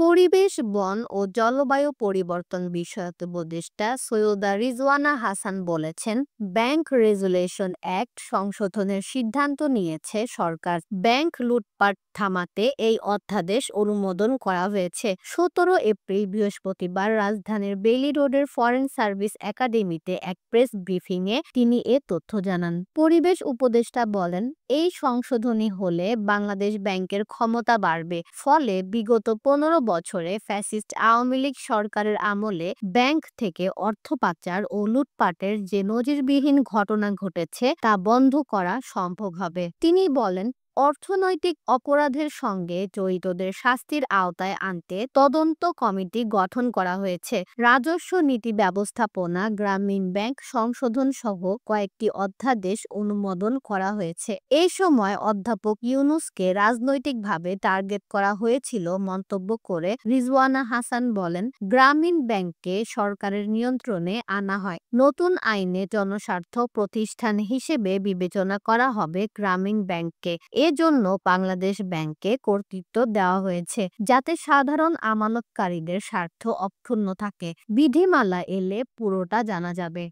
পরিবেশ, বন ও জলবায়ু পরিবর্তন বিষয়ক উপদেষ্টা সৈয়দা রিজওয়ানা হাসান বলেছেন, ব্যাংক রেগুলেশন অ্যাক্ট সংশোধনের সিদ্ধান্ত নিয়েছে সরকার। ব্যাংক লুটপাট থামাতে এই অধ্যাদেশ অনুমোদন করা হয়েছে। 17 এপ্রিল বৃহস্পতিবার রাজধানীর বেইলি রোডের ফরেন সার্ভিস একাডেমিতে এক প্রেস ব্রিফিংয়ে তিনি এ তথ্য জানান। পরিবেশ উপদেষ্টা বলেন, এই সংশোধনী হলে বাংলাদেশ ব্যাংকের ক্ষমতা বাড়বে। ফলে বিগত 15 বছরে ফ্যাসিস্ট আওয়ামী লীগ সরকারের আমলে ব্যাংক থেকে অর্থ পাচার ও লুটপাটের যে নজিরবিহীন ঘটনা ঘটেছে তা বন্ধ করা সম্ভব হবে। তিনি বলেন, অর্থনৈতিক অপরাধের সঙ্গে জড়িতদের শাস্তির আওতায় আনতে তদন্ত কমিটি গঠন করা হয়েছে। রাজস্ব নীতি ব্যবস্থাপনা, গ্রামীণ ব্যাংক সংশোধন সহ কয়েকটি অধ্যাদেশ অনুমোদন করা হয়েছে। এই সময় অধ্যাপক ইউনূসকে রাজনৈতিকভাবে টার্গেট করা হয়েছিল মন্তব্য করে রিজওয়ানা হাসান বলেন, গ্রামীণ ব্যাংককে সরকারের নিয়ন্ত্রণে আনা হয়। নতুন আইনে জনস্বার্থ প্রতিষ্ঠান হিসেবে বিবেচনা করা হবে গ্রামীণ ব্যাংককে। এজন্য বাংলাদেশ ব্যাংককে কর্তৃত্ব দেওয়া হয়েছে, যাতে সাধারণ আমানতকারীদের স্বার্থ অক্ষুণ্ণ থাকে। বিধিমালা এলে পুরোটা জানা যাবে।